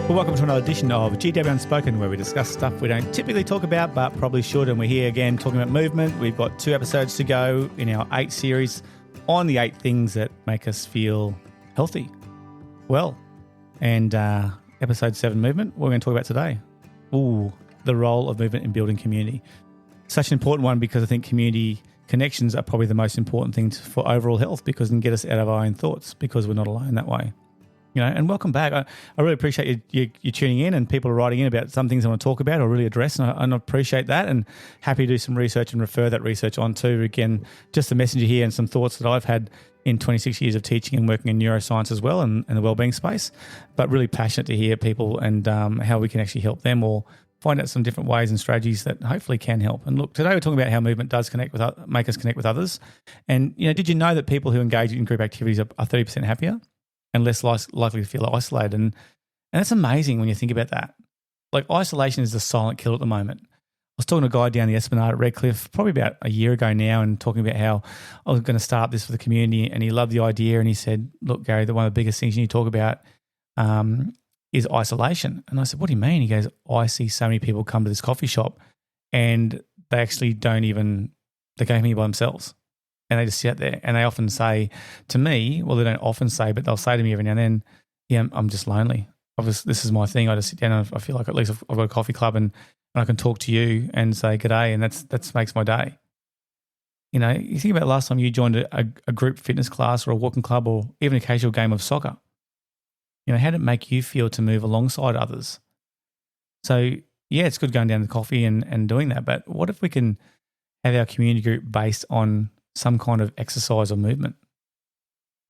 Well, welcome to another edition of GW Unspoken, where we discuss stuff we don't typically talk about, but probably should. And we're here again talking about movement. We've got 2 episodes to go in our 8 series on the 8 things that make us feel healthy. Well, and episode 7, movement, what we're going to talk about today. The role of movement in building community. Such an important one because I think community connections are probably the most important thing for overall health, because it can get us out of our own thoughts, because we're not alone that way. You know, and welcome back. I really appreciate you tuning in, and people are writing in about some things I want to talk about or really address, and I appreciate that, and happy to do some research and refer that research on to, again, just a messenger here and some thoughts that I've had in 26 years of teaching and working in neuroscience as well and the wellbeing space, but really passionate to hear people and how we can actually help them or find out some different ways and strategies that hopefully can help. And look, today we're talking about how movement does make us connect with others. And, you know, did you know that people who engage in group activities are 30% happier and less likely to feel isolated? And that's amazing when you think about that. Like, isolation is the silent killer at the moment. I was talking to a guy down the Esplanade at Redcliffe probably about a year ago now, and talking about how I was going to start this for the community, and he loved the idea, and he said, look, Gary, one of the biggest things you need to talk about is isolation. And I said, what do you mean? He goes, I see so many people come to this coffee shop and they actually they go here by themselves. And they just sit there, and they often say to me, well, they don't often say, but they'll say to me every now and then, yeah, I'm just lonely. This is my thing. I just sit down and I feel like at least I've got a coffee club and I can talk to you and say g'day, and that makes my day. You know, you think about the last time you joined a group fitness class or a walking club or even an occasional game of soccer. You know, how did it make you feel to move alongside others? So, yeah, it's good going down to coffee and doing that, but what if we can have our community group based on some kind of exercise or movement?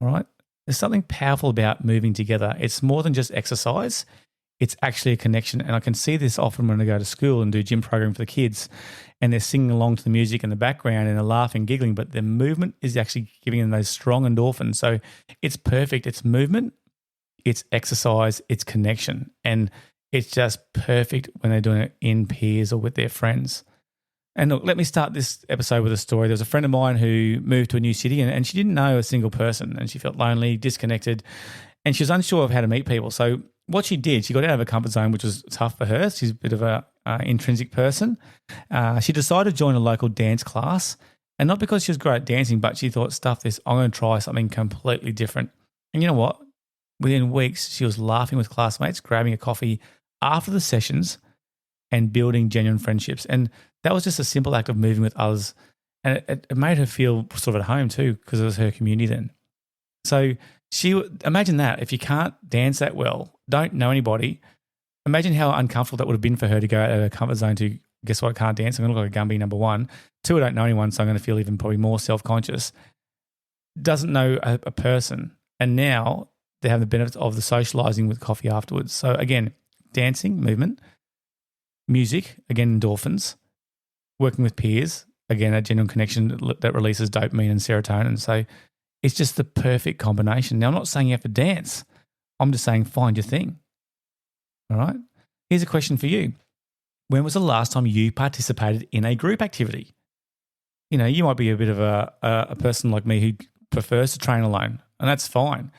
All right? There's something powerful about moving together. It's more than just exercise. It's actually a connection. And I can see this often when I go to school and do gym program for the kids, and they're singing along to the music in the background and they're laughing, giggling, but the movement is actually giving them those strong endorphins. So it's perfect. It's movement, it's exercise, it's connection. And it's just perfect when they're doing it in peers or with their friends. And look, let me start this episode with a story. There was a friend of mine who moved to a new city, and she didn't know a single person, and she felt lonely, disconnected, and she was unsure of how to meet people. So what she did, she got out of her comfort zone, which was tough for her. She's a bit of a intrinsic person. She decided to join a local dance class, and not because she was great at dancing, but she thought, stuff this, I'm going to try something completely different. And you know what? Within weeks, she was laughing with classmates, grabbing a coffee after the sessions and building genuine friendships. And that was just a simple act of moving with others. And it made her feel sort of at home too, because it was her community then. So imagine that. If you can't dance that well, don't know anybody, imagine how uncomfortable that would have been for her to go out of her comfort zone to, guess what, I can't dance. I'm going to look like a Gumby, number one. 2, I don't know anyone, so I'm going to feel even probably more self-conscious. Doesn't know a person. And now they have the benefits of the socializing with coffee afterwards. So again, dancing, movement, music, again, endorphins, working with peers, again, a genuine connection that releases dopamine and serotonin. So it's just the perfect combination. Now, I'm not saying you have to dance. I'm just saying find your thing. All right? Here's a question for you. When was the last time you participated in a group activity? You know, you might be a bit of a person like me who prefers to train alone, and that's fine.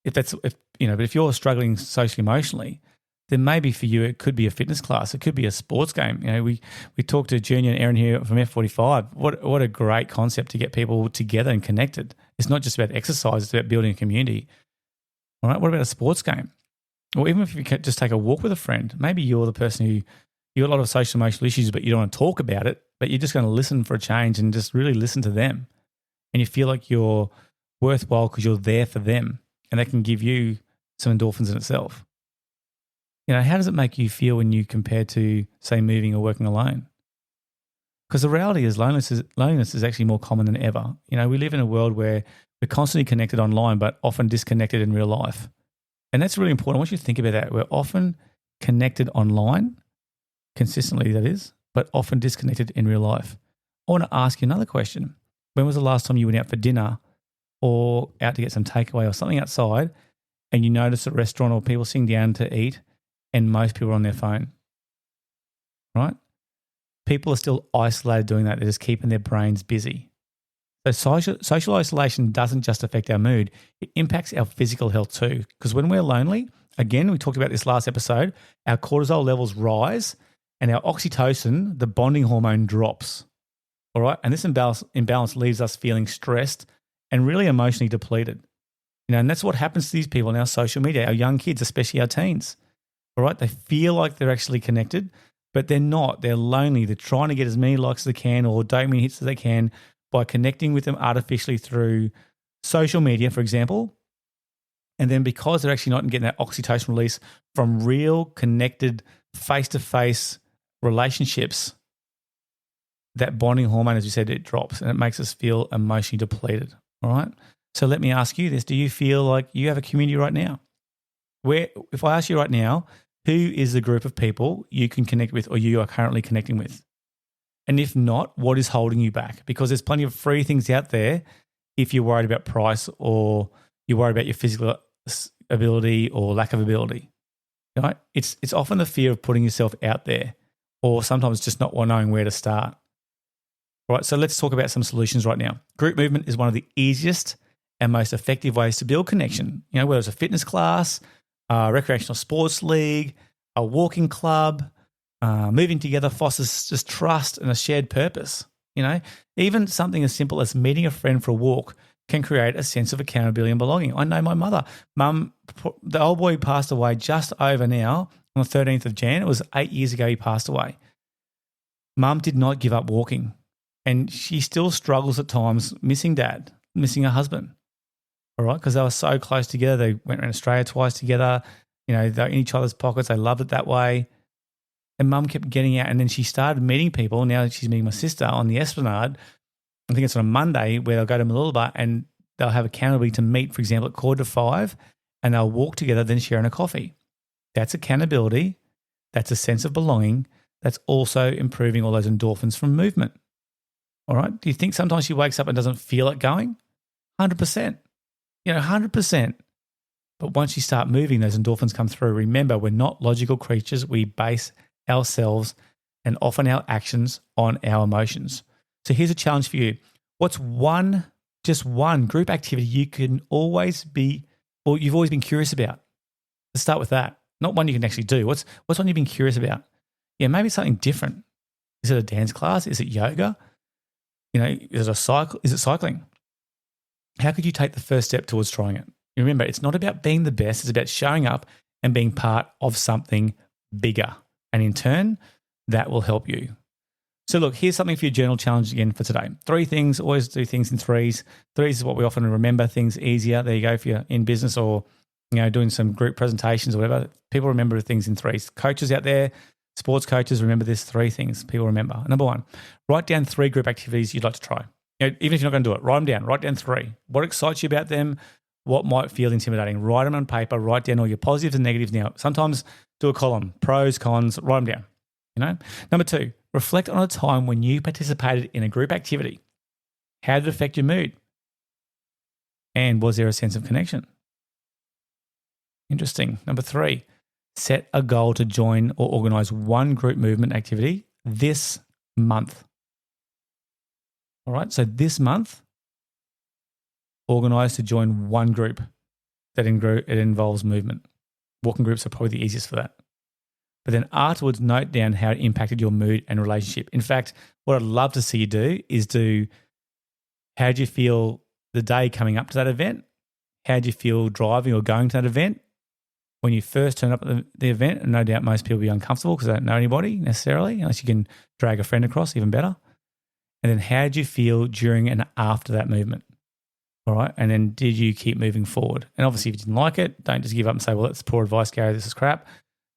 But if you're struggling socially, emotionally, then maybe for you it could be a fitness class. It could be a sports game. You know, we talked to Junior and Aaron here from F45. What a great concept to get people together and connected. It's not just about exercise, it's about building a community. All right, what about a sports game? Or even if you can just take a walk with a friend. Maybe you're the person who, you got a lot of social emotional issues, but you don't want to talk about it, but you're just going to listen for a change and just really listen to them. And you feel like you're worthwhile because you're there for them, and that can give you some endorphins in itself. You know, how does it make you feel when you compare to, say, moving or working alone? Because the reality is loneliness is actually more common than ever. You know, we live in a world where we're constantly connected online, but often disconnected in real life. And that's really important. I want you to think about that. We're often connected online, consistently that is, but often disconnected in real life. I want to ask you another question. When was the last time you went out for dinner or out to get some takeaway or something outside, and you noticed at a restaurant or people sitting down to eat and most people are on their phone, right? People are still isolated doing that. They're just keeping their brains busy. So social isolation doesn't just affect our mood. It impacts our physical health too, because when we're lonely, again, we talked about this last episode, our cortisol levels rise and our oxytocin, the bonding hormone, drops. All right. And this imbalance leaves us feeling stressed and really emotionally depleted. And that's what happens to these people in our social media, our young kids, especially our teens. All right. They feel like they're actually connected, but they're not. They're lonely. They're trying to get as many likes as they can or dopamine hits as they can by connecting with them artificially through social media, for example. And then because they're actually not getting that oxytocin release from real connected face-to-face relationships, that bonding hormone, as you said, it drops and it makes us feel emotionally depleted. All right. So let me ask you this. Do you feel like you have a community right now? If I ask you right now, who is the group of people you can connect with or you are currently connecting with? And if not, what is holding you back? Because there's plenty of free things out there if you're worried about price or you're worried about your physical ability or lack of ability. Right? It's often the fear of putting yourself out there or sometimes just not knowing where to start. Right, so let's talk about some solutions right now. Group movement is one of the easiest and most effective ways to build connection. Whether it's a fitness class, a recreational sports league, a walking club, moving together fosters just trust and a shared purpose. Even something as simple as meeting a friend for a walk can create a sense of accountability and belonging. I know my mother, Mum, the old boy passed away just over now on the 13th of Jan. It was 8 years ago he passed away. Mum did not give up walking. And she still struggles at times missing Dad, missing her husband, all right, because they were so close together. They went around Australia twice together. They're in each other's pockets. They loved it that way. And Mum kept getting out, and then she started meeting people. Now she's meeting my sister on the Esplanade. I think it's on a Monday where they'll go to Mooloolaba and they'll have accountability to meet, for example, at 4:45, and they'll walk together, then sharing a coffee. That's accountability. That's a sense of belonging. That's also improving all those endorphins from movement. All right. Do you think sometimes she wakes up and doesn't feel it going? 100%. 100%. But once you start moving, those endorphins come through. Remember, we're not logical creatures. We base ourselves and often our actions on our emotions. So here's a challenge for you. What's just one group activity you can always be, or you've always been curious about? Let's start with that. Not one you can actually do. What's one you've been curious about? Yeah, maybe it's something different. Is it a dance class? Is it yoga? Is it cycling? How could you take the first step towards trying it? Remember, it's not about being the best. It's about showing up and being part of something bigger. And in turn, that will help you. So look, here's something for your journal challenge again for today. 3 things, always do things in threes. Threes is what we often remember things easier. There you go, if you're in business or doing some group presentations or whatever. People remember things in threes. Coaches out there, sports coaches, remember this 3 things people remember. Number 1, write down 3 group activities you'd like to try. Even if you're not going to do it, write them down. Write down 3. What excites you about them? What might feel intimidating? Write them on paper. Write down all your positives and negatives. Now, sometimes do a column, pros, cons, write them down. Number 2, reflect on a time when you participated in a group activity. How did it affect your mood? And was there a sense of connection? Interesting. Number 3, set a goal to join or organize one group movement activity this month. All right, so this month, organize to join one group that it involves movement. Walking groups are probably the easiest for that. But then afterwards, note down how it impacted your mood and relationship. In fact, what I'd love to see you do is how did you feel the day coming up to that event? How did you feel driving or going to that event? When you first turn up at the event, and no doubt most people will be uncomfortable because they don't know anybody necessarily, unless you can drag a friend across, even better. And then how did you feel during and after that movement? All right. And then did you keep moving forward? And obviously, if you didn't like it, don't just give up and say, well, that's poor advice, Gary, this is crap.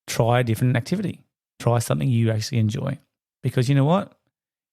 Try a different activity. Try something you actually enjoy. Because you know what?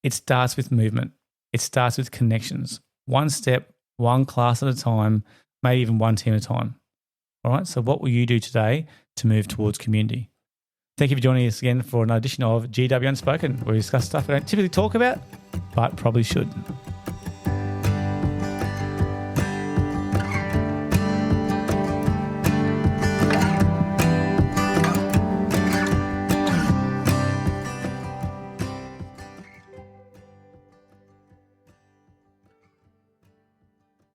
It starts with movement. It starts with connections. One step, one class at a time, maybe even one team at a time. All right. So what will you do today to move towards community? Thank you for joining us again for an edition of GW Unspoken, where we discuss stuff we don't typically talk about, but probably should.